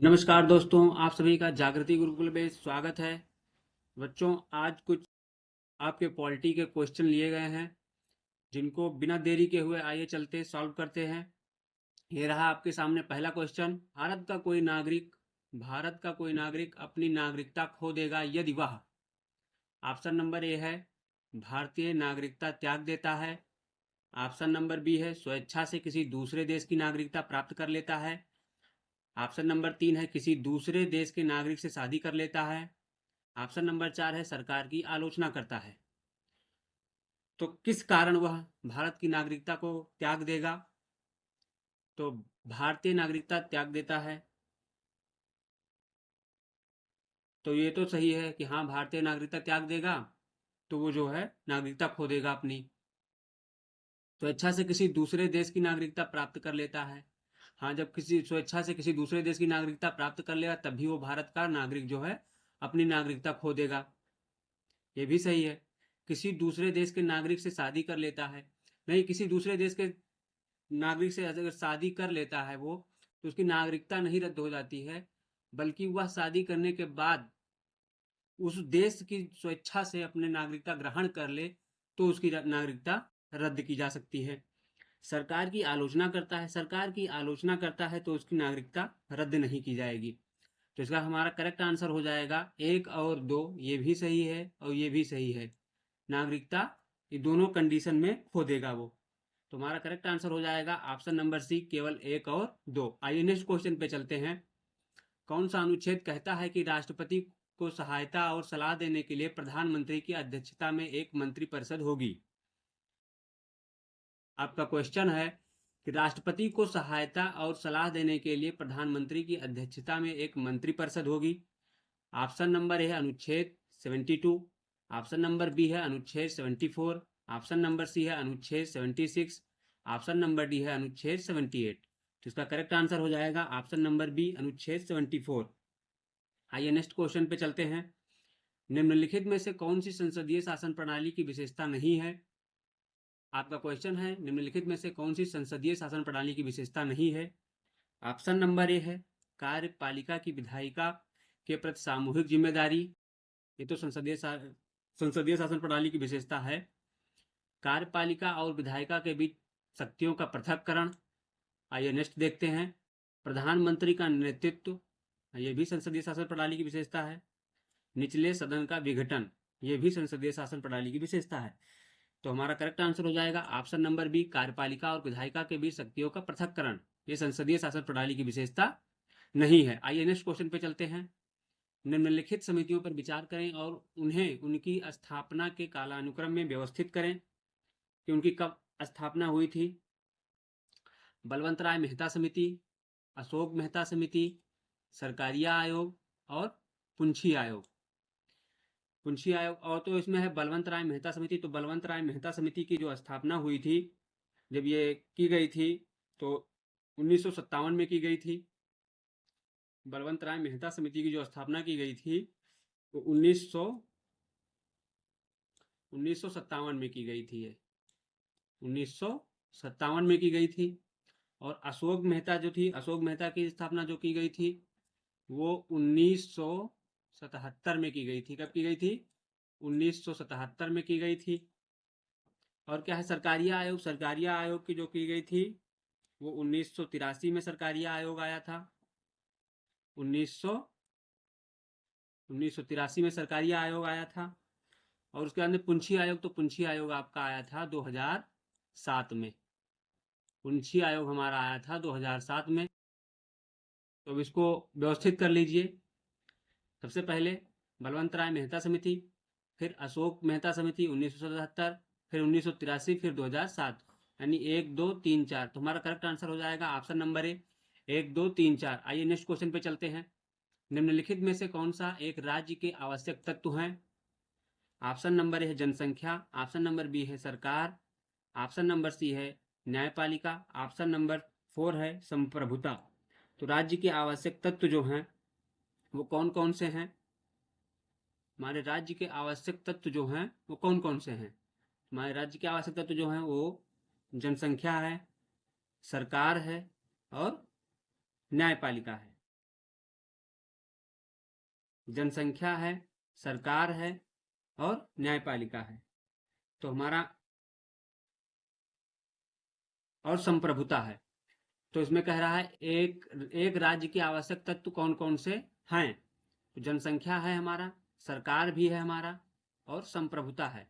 नमस्कार दोस्तों, आप सभी का जागृति गुरुकुल में स्वागत है। बच्चों, आज कुछ आपके पॉलिटी के क्वेश्चन लिए गए हैं जिनको बिना देरी के हुए आइए चलते सॉल्व करते हैं। ये रहा आपके सामने पहला क्वेश्चन। भारत का कोई नागरिक अपनी नागरिकता खो देगा यदि वह, ऑप्शन नंबर ए है भारतीय नागरिकता त्याग देता है। ऑप्शन नंबर बी है स्वेच्छा से किसी दूसरे देश की नागरिकता प्राप्त कर लेता है। ऑप्शन नंबर 3 है किसी दूसरे देश के नागरिक से शादी कर लेता है। ऑप्शन नंबर 4 है सरकार की आलोचना करता है। तो किस कारण वह भारत की नागरिकता को त्याग देगा? तो भारतीय नागरिकता त्याग देता है। तो ये तो सही है कि हाँ, भारतीय नागरिकता त्याग देगा तो वो जो है नागरिकता खो देगा अपनी। तो स्वेच्छा से किसी दूसरे देश की नागरिकता प्राप्त कर लेता है। हाँ, जब किसी स्वेच्छा से किसी दूसरे देश की नागरिकता प्राप्त कर लेगा तभी वो भारत का नागरिक जो है अपनी नागरिकता खो देगा। ये भी सही है। किसी दूसरे देश के नागरिक से शादी कर लेता है। नहीं, किसी दूसरे देश के नागरिक से अगर शादी कर लेता है वो, तो उसकी नागरिकता नहीं रद्द हो जाती है, बल्कि वह शादी करने के बाद उस देश की स्वेच्छा से अपने नागरिकता ग्रहण कर ले तो उसकी नागरिकता रद्द की जा सकती है। सरकार की आलोचना करता है तो उसकी नागरिकता रद्द नहीं की जाएगी। तो इसका हमारा करेक्ट आंसर हो जाएगा 1 और 2। ये भी सही है और ये भी सही है। नागरिकता ये दोनों कंडीशन में खो देगा वो। तो हमारा करेक्ट आंसर हो जाएगा ऑप्शन नंबर सी, केवल 1 और 2। आइए नेक्स्ट क्वेश्चन पे चलते हैं। कौन सा अनुच्छेद कहता है कि राष्ट्रपति को सहायता और सलाह देने के लिए प्रधानमंत्री की अध्यक्षता में एक मंत्रिपरिषद होगी? आपका क्वेश्चन है कि राष्ट्रपति को सहायता और सलाह देने के लिए प्रधानमंत्री की अध्यक्षता में एक मंत्रिपरिषद होगी। ऑप्शन नंबर ए है अनुच्छेद 72। ऑप्शन नंबर बी है अनुच्छेद 74। ऑप्शन नंबर सी है अनुच्छेद 76। ऑप्शन नंबर डी है अनुच्छेद 78। तो इसका करेक्ट आंसर हो जाएगा ऑप्शन नंबर बी, अनुच्छेद 74। आइए नेक्स्ट क्वेश्चन पे चलते हैं। निम्नलिखित में से कौन सी संसदीय शासन प्रणाली की विशेषता नहीं है? आपका क्वेश्चन है निम्नलिखित में से कौन सी संसदीय शासन प्रणाली की विशेषता नहीं है? ऑप्शन नंबर ए है कार्यपालिका की विधायिका के प्रति सामूहिक जिम्मेदारी। ये तो संसदीय शासन प्रणाली की विशेषता है। कार्यपालिका और विधायिका के बीच शक्तियों का पृथक्करण। आइए नेक्स्ट देखते हैं। प्रधानमंत्री का नेतृत्व, ये भी संसदीय शासन प्रणाली की विशेषता है। निचले सदन का विघटन, ये भी संसदीय शासन प्रणाली की विशेषता है। तो हमारा करेक्ट आंसर हो जाएगा ऑप्शन नंबर बी, कार्यपालिका और विधायिका के बीच शक्तियों का पृथक्करण। ये संसदीय शासन प्रणाली की विशेषता नहीं है। आइए नेक्स्ट क्वेश्चन पे चलते हैं। निम्नलिखित समितियों पर विचार करें और उन्हें उनकी स्थापना के कालानुक्रम में व्यवस्थित करें कि उनकी कब स्थापना हुई थी। बलवंत राय मेहता समिति, अशोक मेहता समिति, सरकारिया आयोग और पुंछी आयोग। पुंछी आयोग और तो इसमें है बलवंत राय मेहता समिति। तो बलवंत राय मेहता समिति की जो स्थापना हुई थी, जब ये की गई थी तो 1957 में की गई थी। बलवंत राय मेहता समिति की जो स्थापना की गई थी वो 1957 में की गई थी। ये 1957 में की गई थी। और अशोक मेहता जो थी, अशोक मेहता की स्थापना जो की गई थी वो 1977 में की गई थी। कब की गई थी? 1977 में की गई थी। और क्या है सरकारिया आयोग? सरकारिया आयोग की जो की गई थी वो 1983 में सरकारिया आयोग आया था। 1983 में सरकारिया आयोग आया था। और उसके बाद में पुंछी आयोग, तो पुंछी आयोग आपका आया था 2007 में। पुंछी आयोग हमारा आया था 2007 में। तो अब इसको व्यवस्थित कर लीजिए। सबसे पहले बलवंत राय मेहता समिति, फिर अशोक मेहता समिति 1977, फिर 1983, फिर 2007। यानी 1 2 3 4। तो हमारा करेक्ट आंसर हो जाएगा ऑप्शन नंबर ए, 1 2 3 4। आइए नेक्स्ट क्वेश्चन पे चलते हैं। निम्नलिखित में से कौन सा एक राज्य के आवश्यक तत्व हैं? ऑप्शन नंबर ए है जनसंख्या, ऑप्शन नंबर बी है सरकार, ऑप्शन नंबर सी है न्यायपालिका, ऑप्शन नंबर 4 है संप्रभुता। तो राज्य के आवश्यक तत्व जो हैं वो कौन कौन से हैं? हमारे राज्य के आवश्यक तत्व जो हैं वो कौन कौन से हैं? हमारे राज्य के आवश्यक तत्व जो हैं वो जनसंख्या है, सरकार है और न्यायपालिका है। जनसंख्या है, सरकार है और न्यायपालिका है। तो हमारा और संप्रभुता है। तो इसमें कह रहा है एक राज्य के आवश्यक तत्व कौन कौन से हैं। तो जनसंख्या है हमारा, सरकार भी है हमारा और संप्रभुता है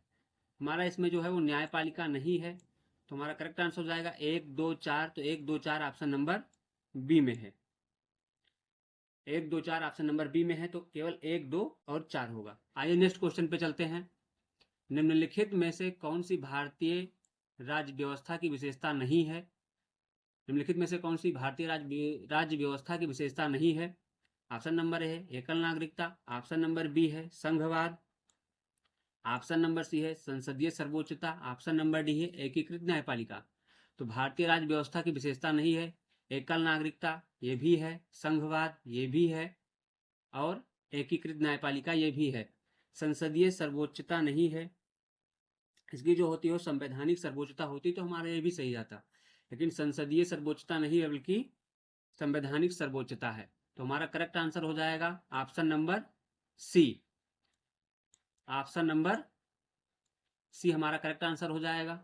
हमारा। इसमें जो है वो न्यायपालिका नहीं है। तो हमारा करेक्ट आंसर हो जाएगा 1 2 4। तो 1 2 4 ऑप्शन नंबर बी में है। 1 2 4 ऑप्शन नंबर बी में है। तो केवल 1 2 और 4 होगा। आइए नेक्स्ट क्वेश्चन पे चलते हैं। निम्नलिखित में से कौन सी भारतीय राज्य व्यवस्था की विशेषता नहीं है। निम्नलिखित में से कौन सी भारतीय राज्य व्यवस्था की विशेषता नहीं है। ऑप्शन नंबर ए है एकल नागरिकता, ऑप्शन नंबर बी है संघवाद, ऑप्शन नंबर सी है संसदीय सर्वोच्चता, ऑप्शन नंबर डी है एकीकृत न्यायपालिका। तो भारतीय राज्य व्यवस्था की विशेषता नहीं है। एकल नागरिकता ये भी है, संघवाद ये भी है और एकीकृत न्यायपालिका ये भी है। संसदीय सर्वोच्चता नहीं है। इसकी जो होती है संवैधानिक सर्वोच्चता होती तो हमारा ये भी सही आता, लेकिन संसदीय सर्वोच्चता नहीं है बल्कि संवैधानिक सर्वोच्चता है। तो हमारा करेक्ट आंसर हो जाएगा option number C. Option number C हमारा करेक्ट आंसर हो जाएगा,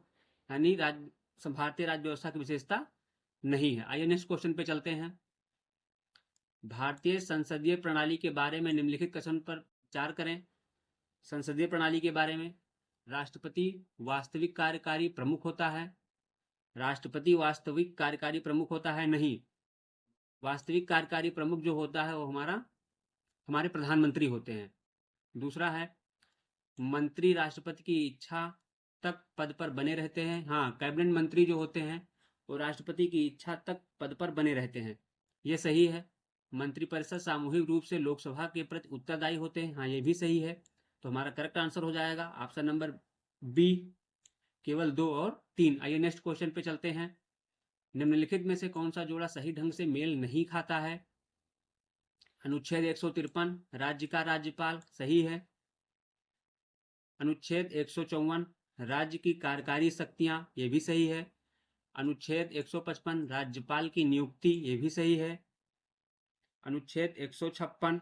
यानी भारतीय राज्य व्यवस्था की विशेषता नहीं है। आइए नेक्स्ट क्वेश्चन पे चलते हैं। भारतीय संसदीय प्रणाली के बारे में निम्नलिखित कथन पर विचार करें। संसदीय प्रणाली के बारे में राष्ट्रपति वास्तविक कार्यकारी प्रमुख होता है। राष्ट्रपति वास्तविक कार्यकारी प्रमुख होता है नहीं। वास्तविक कार्यकारी प्रमुख जो होता है वो हमारे प्रधानमंत्री होते हैं। दूसरा है मंत्री राष्ट्रपति की इच्छा तक पद पर बने रहते हैं। हाँ, कैबिनेट मंत्री जो होते हैं वो राष्ट्रपति की इच्छा तक पद पर बने रहते हैं, ये सही है। मंत्रिपरिषद सामूहिक रूप से लोकसभा के प्रति उत्तरदायी होते हैं। हाँ, ये भी सही है। तो हमारा करेक्ट आंसर हो जाएगा ऑप्शन नंबर बी, केवल 2 और 3। आइए नेक्स्ट क्वेश्चन पे चलते हैं। निम्नलिखित में से कौन सा जोड़ा सही ढंग से मेल नहीं खाता है। अनुच्छेद 153 राज्य का राज्यपाल सही है। अनुच्छेद 154 राज्य की कार्यकारी शक्तियां ये भी सही है। अनुच्छेद 155 राज्यपाल की नियुक्ति ये भी सही है। अनुच्छेद 156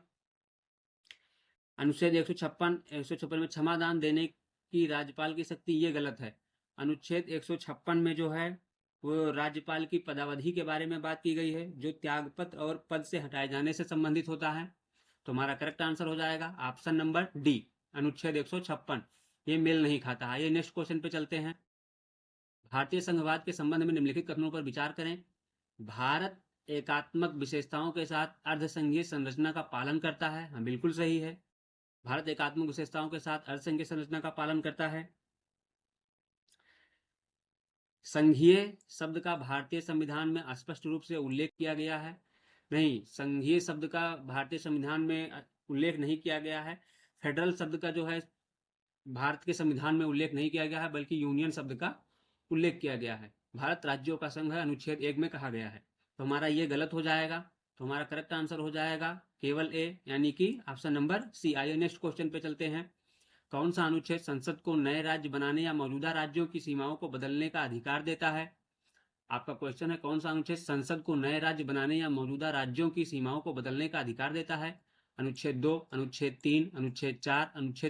में क्षमादान देने की राज्यपाल की शक्ति ये गलत है। अनुच्छेद 156 में जो है वो राज्यपाल की पदावधि के बारे में बात की गई है, जो त्यागपत्र और पद से हटाए जाने से संबंधित होता है। तो हमारा करेक्ट आंसर हो जाएगा ऑप्शन नंबर डी, अनुच्छेद 156 ये मेल नहीं खाता है। ये नेक्स्ट क्वेश्चन पे चलते हैं। भारतीय संघवाद के संबंध में निम्नलिखित कथनों पर विचार करें। भारत एकात्मक विशेषताओं के साथ अर्धसंघीय संरचना का पालन करता है। हाँ, बिल्कुल सही है। भारत एकात्मक विशेषताओं के साथ अर्धसंघीय संरचना का पालन करता है। संघीय शब्द का भारतीय संविधान में स्पष्ट रूप से उल्लेख किया गया है। नहीं, संघीय शब्द का भारतीय संविधान में उल्लेख नहीं किया गया है। फेडरल शब्द का जो है भारत के संविधान में उल्लेख नहीं किया गया है, बल्कि यूनियन शब्द का उल्लेख किया गया है। भारत राज्यों का संघ है, अनुच्छेद 1 में कहा गया है। तो हमारा ये गलत हो जाएगा। तो हमारा करेक्ट आंसर हो जाएगा केवल ए, यानी कि ऑप्शन नंबर सी। आइए नेक्स्ट क्वेश्चन पे चलते हैं। कौन सा अनुच्छेद संसद को नए राज्य बनाने या मौजूदा राज्यों की सीमाओं को बदलने का अधिकार देता है। आपका क्वेश्चन है कौन सा अनुच्छेद संसद को नए राज्य बनाने या मौजूदा राज्यों की सीमाओं को बदलने का अधिकार देता है। अनुच्छेद 2, अनुच्छेद 3, अनुच्छेद 4, अनुच्छेद